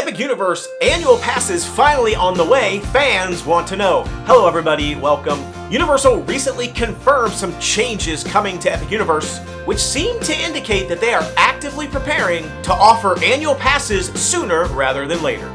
Epic Universe annual passes finally on the way, fans want to know. Hello everybody, welcome. Universal recently confirmed some changes coming to Epic Universe, which seem to indicate that they are actively preparing to offer annual passes sooner rather than later.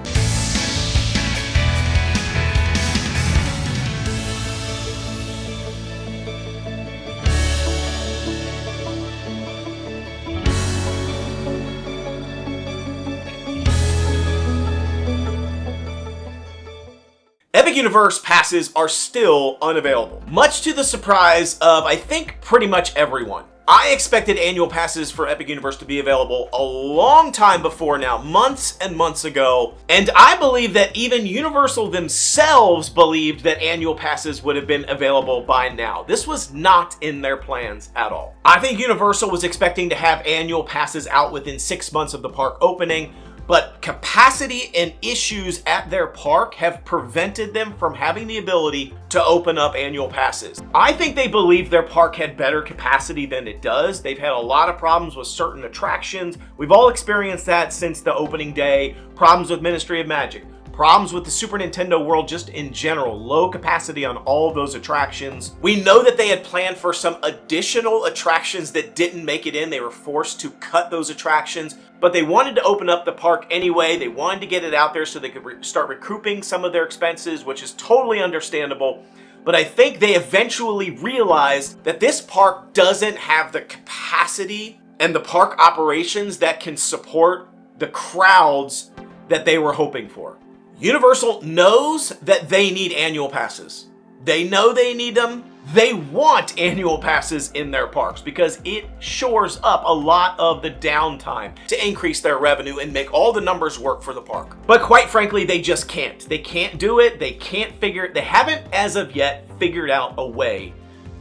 Epic Universe passes are still unavailable, much to the surprise of, I think, pretty much everyone. I expected annual passes for Epic Universe to be available a long time before now, months and months ago, and I believe that even Universal themselves believed that annual passes would have been available by now. This was not in their plans at all. I think Universal was expecting to have annual passes out within 6 months of the park opening, but capacity and issues at their park have prevented them from having the ability to open up annual passes. I think they believe their park had better capacity than it does. They've had a lot of problems with certain attractions. We've all experienced that since the opening day. Problems with Ministry of Magic. Problems with the Super Nintendo World just in general. Low capacity on all of those attractions. We know that they had planned for some additional attractions that didn't make it in. They were forced to cut those attractions, but they wanted to open up the park anyway. They wanted to get it out there so they could start recouping some of their expenses, which is totally understandable. But I think they eventually realized that this park doesn't have the capacity and the park operations that can support the crowds that they were hoping for. Universal knows that they need annual passes. They know they need them. They want annual passes in their parks because it shores up a lot of the downtime to increase their revenue and make all the numbers work for the park. But quite frankly, they just can't. They can't do it. They can't figure it. They haven't as of yet figured out a way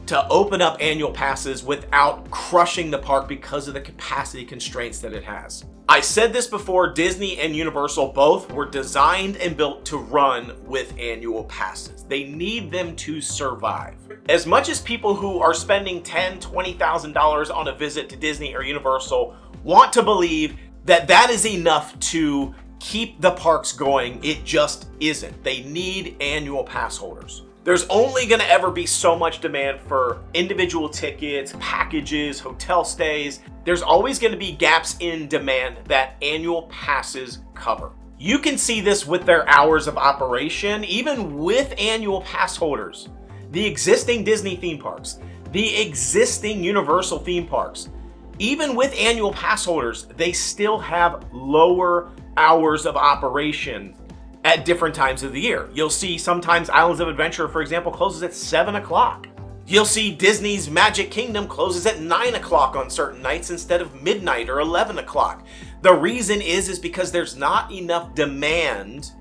to open up annual passes without crushing the park because of the capacity constraints that it has. I said this before, Disney and Universal both were designed and built to run with annual passes. They need them to survive. As much as people who are spending $10,000, $20,000 on a visit to Disney or Universal want to believe that that is enough to keep the parks going, it just isn't. They need annual pass holders. There's only going to ever be so much demand for individual tickets, packages, hotel stays. There's always going to be gaps in demand that annual passes cover. You can see this with their hours of operation, even with annual pass holders. The existing Disney theme parks, the existing Universal theme parks, even with annual pass holders, they still have lower hours of operation at different times of the year. You'll see sometimes Islands of Adventure, for example, closes at 7 o'clock. You'll see Disney's Magic Kingdom closes at 9 o'clock on certain nights instead of midnight or 11 o'clock. The reason is because there's not enough demand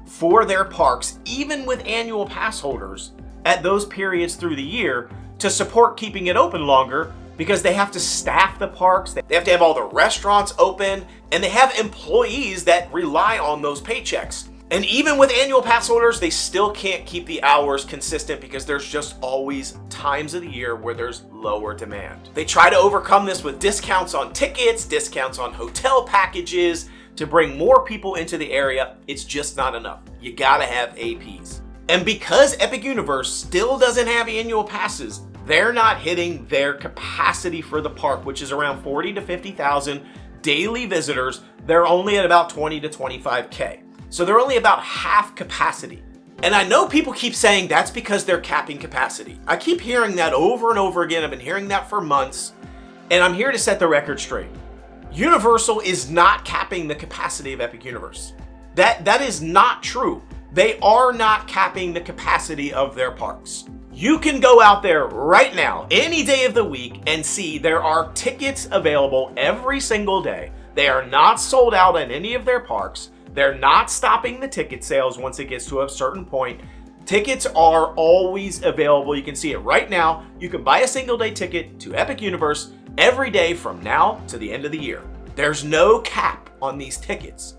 for their parks, even with annual pass holders, at those periods through the year to support keeping it open longer, because they have to staff the parks, they have to have all the restaurants open, and they have employees that rely on those paychecks. And even with annual pass holders, they still can't keep the hours consistent because there's just always times of the year where there's lower demand. They try to overcome this with discounts on tickets, discounts on hotel packages to bring more people into the area. It's just not enough. You gotta have APs. And because Epic Universe still doesn't have annual passes, they're not hitting their capacity for the park, which is around 40 to 50,000 daily visitors. They're only at about 20 to 25K. So they're only about half capacity. And I know people keep saying that's because they're capping capacity. I keep hearing that over and over again. I've been hearing that for months. And I'm here to set the record straight. Universal is not capping the capacity of Epic Universe. That is not true. They are not capping the capacity of their parks. You can go out there right now, any day of the week, and see there are tickets available every single day. They are not sold out at any of their parks. They're not stopping the ticket sales once it gets to a certain point. Tickets are always available. You can see it right now. You can buy a single day ticket to Epic Universe every day from now to the end of the year. There's no cap on these tickets.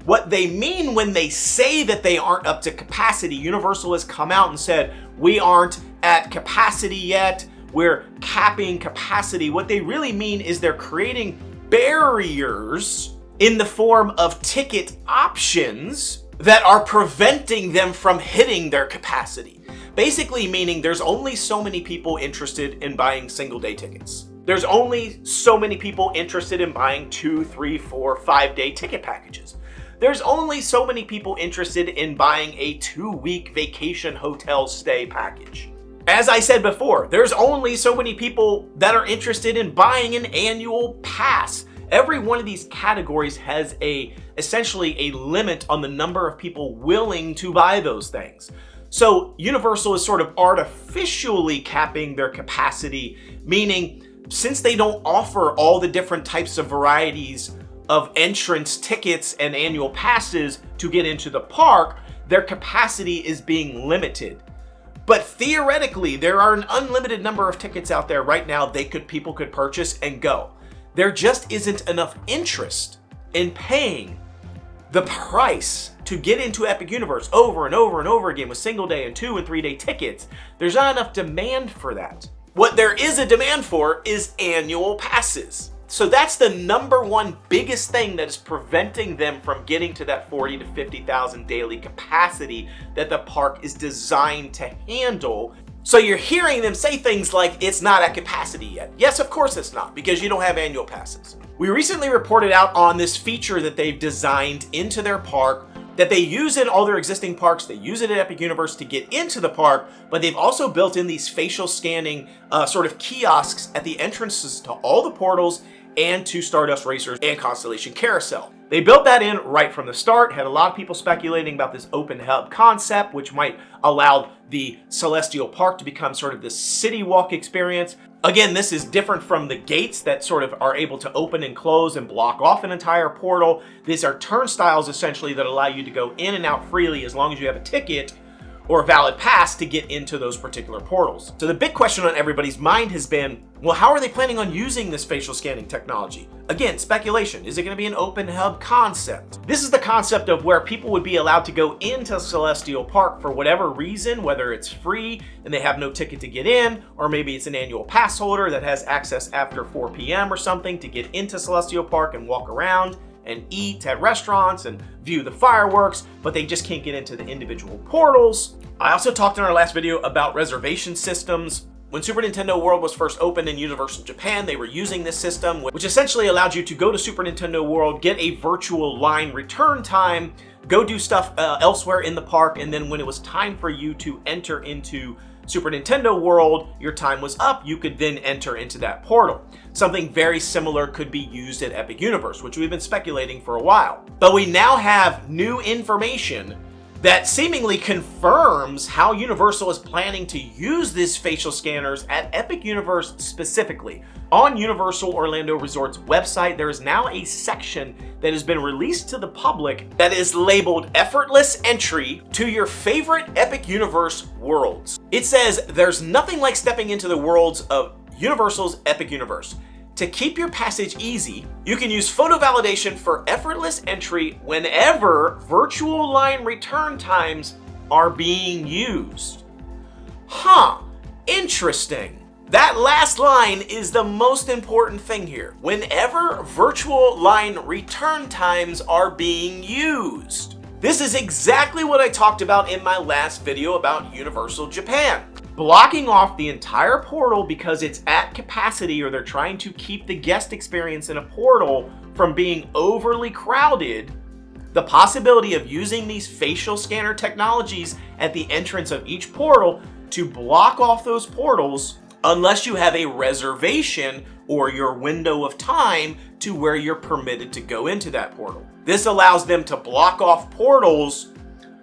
What they mean when they say that they aren't up to capacity, Universal has come out and said, we aren't at capacity yet. We're capping capacity. What they really mean is they're creating barriers in the form of ticket options that are preventing them from hitting their capacity. Basically meaning there's only so many people interested in buying single day tickets. There's only so many people interested in buying 2, 3, 4, 5 day ticket packages. There's only so many people interested in buying a 2-week vacation hotel stay package. As I said before, there's only so many people that are interested in buying an annual pass. Every one of these categories has essentially a limit on the number of people willing to buy those things. So Universal is sort of artificially capping their capacity, meaning since they don't offer all the different types of varieties of entrance tickets and annual passes to get into the park, their capacity is being limited. But theoretically, there are an unlimited number of tickets out there right now people could purchase and go. There just isn't enough interest in paying the price to get into Epic Universe over and over and over again with single day and 2 and 3 day tickets. There's not enough demand for that. What there is a demand for is annual passes. So that's the number one biggest thing that is preventing them from getting to that 40 to 50,000 daily capacity that the park is designed to handle. So you're hearing them say things like it's not at capacity yet. Yes, of course it's not, because you don't have annual passes. We recently reported out on this feature that they've designed into their park that they use in all their existing parks. They use it at Epic Universe to get into the park, but they've also built in these facial scanning sort of kiosks at the entrances to all the portals and to Stardust Racers and Constellation Carousel. They built that in right from the start, had a lot of people speculating about this open hub concept, which might allow the Celestial Park to become sort of this city walk experience. Again, this is different from the gates that sort of are able to open and close and block off an entire portal. These are turnstiles essentially that allow you to go in and out freely as long as you have a ticket or a valid pass to get into those particular portals. So the big question on everybody's mind has been, well, how are they planning on using this facial scanning technology? Again, speculation. Is it going to be an open hub concept? This is the concept of where people would be allowed to go into Celestial Park for whatever reason, whether it's free and they have no ticket to get in, or maybe it's an annual pass holder that has access after 4 p.m. or something to get into Celestial Park and walk around and eat at restaurants and view the fireworks, but they just can't get into the individual portals. I also talked in our last video about reservation systems. When Super Nintendo World was first opened in Universal Japan, they were using this system, which essentially allowed you to go to Super Nintendo World, get a virtual line return time, go do stuff elsewhere in the park, and then when it was time for you to enter into Super Nintendo World, your time was up, you could then enter into that portal. Something very similar could be used at Epic Universe, which we've been speculating for a while. But we now have new information that seemingly confirms how Universal is planning to use these facial scanners at Epic Universe specifically. On Universal Orlando Resort's website, there is now a section that has been released to the public that is labeled Effortless Entry to Your Favorite Epic Universe Worlds. It says, there's nothing like stepping into the worlds of Universal's Epic Universe. To keep your passage easy, you can use photo validation for effortless entry whenever virtual line return times are being used. Huh, interesting. That last line is the most important thing here. Whenever virtual line return times are being used. This is exactly what I talked about in my last video about Universal Japan. Blocking off the entire portal because it's at capacity, or they're trying to keep the guest experience in a portal from being overly crowded. The possibility of using these facial scanner technologies at the entrance of each portal to block off those portals unless you have a reservation or your window of time to where you're permitted to go into that portal. This allows them to block off portals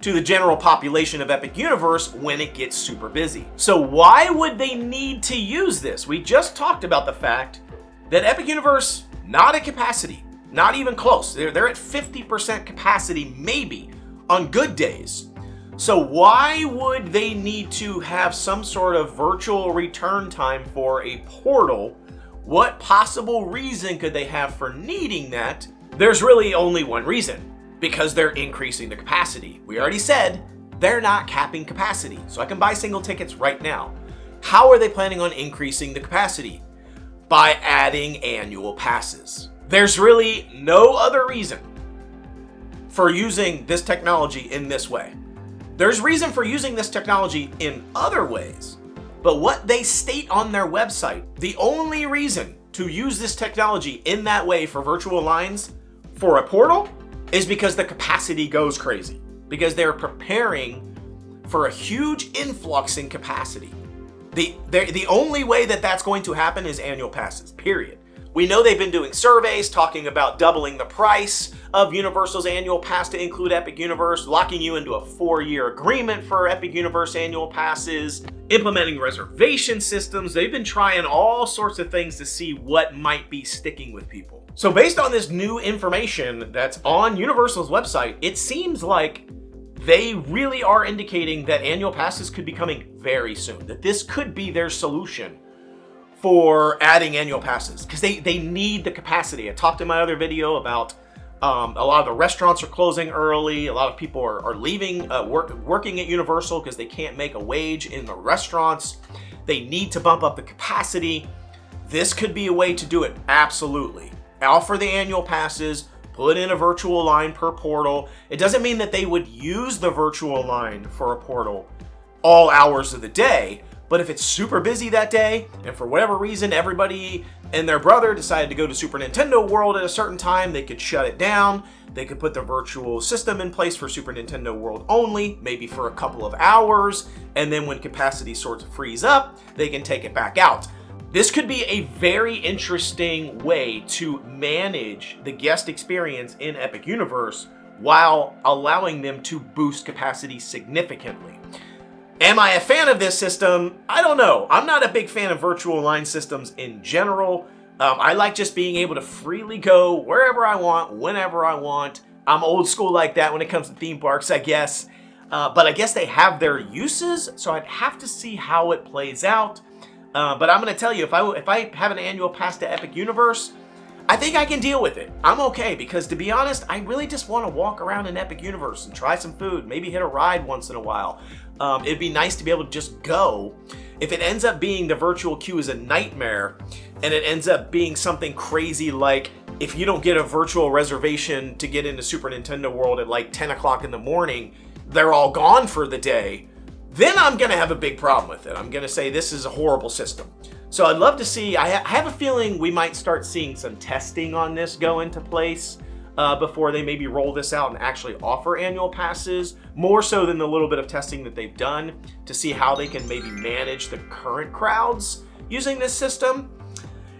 to the general population of Epic Universe when it gets super busy. So why would they need to use this? We just talked about the fact that Epic Universe, not at capacity, not even close. They're at 50% capacity, maybe, on good days. So why would they need to have some sort of virtual return time for a portal? What possible reason could they have for needing that? There's really only one reason. Because they're increasing the capacity. We already said they're not capping capacity, so I can buy single tickets right now. How are they planning on increasing the capacity? By adding annual passes. There's really no other reason for using this technology in this way. There's reason for using this technology in other ways, but what they state on their website, the only reason to use this technology in that way for virtual lines for a portal is because the capacity goes crazy, because they're preparing for a huge influx in capacity. The only way that that's going to happen is annual passes, period. We know they've been doing surveys talking about doubling the price of Universal's annual pass to include Epic Universe, locking you into a 4-year agreement for Epic Universe annual passes, implementing reservation systems. They've been trying all sorts of things to see what might be sticking with people. So based on this new information that's on Universal's website, it seems like they really are indicating that annual passes could be coming very soon, that this could be their solution for adding annual passes, because they need the capacity. I talked in my other video about a lot of the restaurants are closing early. A lot of people are leaving, working at Universal because they can't make a wage in the restaurants. They need to bump up the capacity. This could be a way to do it, absolutely. Offer the annual passes, put in a virtual line per portal. It doesn't mean that they would use the virtual line for a portal all hours of the day, but if it's super busy that day, and for whatever reason everybody and their brother decided to go to Super Nintendo World at a certain time, they could shut it down. They could put the virtual system in place for Super Nintendo World only, maybe for a couple of hours, and then when capacity sorts of frees up, they can take it back out. This could be a very interesting way to manage the guest experience in Epic Universe while allowing them to boost capacity significantly. Am I a fan of this system? I don't know. I'm not a big fan of virtual line systems in general. I like just being able to freely go wherever I want, whenever I want. I'm old school like that when it comes to theme parks, I guess. But I guess they have their uses, so I'd have to see how it plays out. But I'm going to tell you, if I have an annual pass to Epic Universe, I think I can deal with it. I'm okay, because to be honest, I really just want to walk around in Epic Universe and try some food, maybe hit a ride once in a while. It'd be nice to be able to just go. If it ends up being the virtual queue is a nightmare, and it ends up being something crazy like if you don't get a virtual reservation to get into Super Nintendo World at like 10 o'clock in the morning, they're all gone for the day, then I'm going to have a big problem with it. I'm going to say this is a horrible system. So I'd love to see, I have a feeling we might start seeing some testing on this go into place before they maybe roll this out and actually offer annual passes, more so than the little bit of testing that they've done to see how they can maybe manage the current crowds using this system.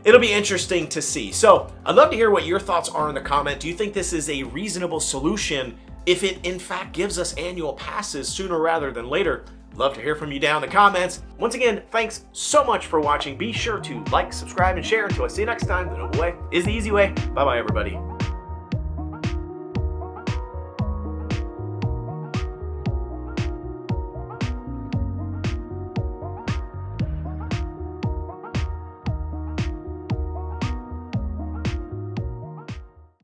It'll be interesting to see. So I'd love to hear what your thoughts are in the comment. Do you think this is a reasonable solution if it in fact gives us annual passes sooner rather than later? Love to hear from you down in the comments. Once again, thanks so much for watching. Be sure to like, subscribe, and share. Until I see you next time, the noble way is the easy way. Bye-bye, everybody.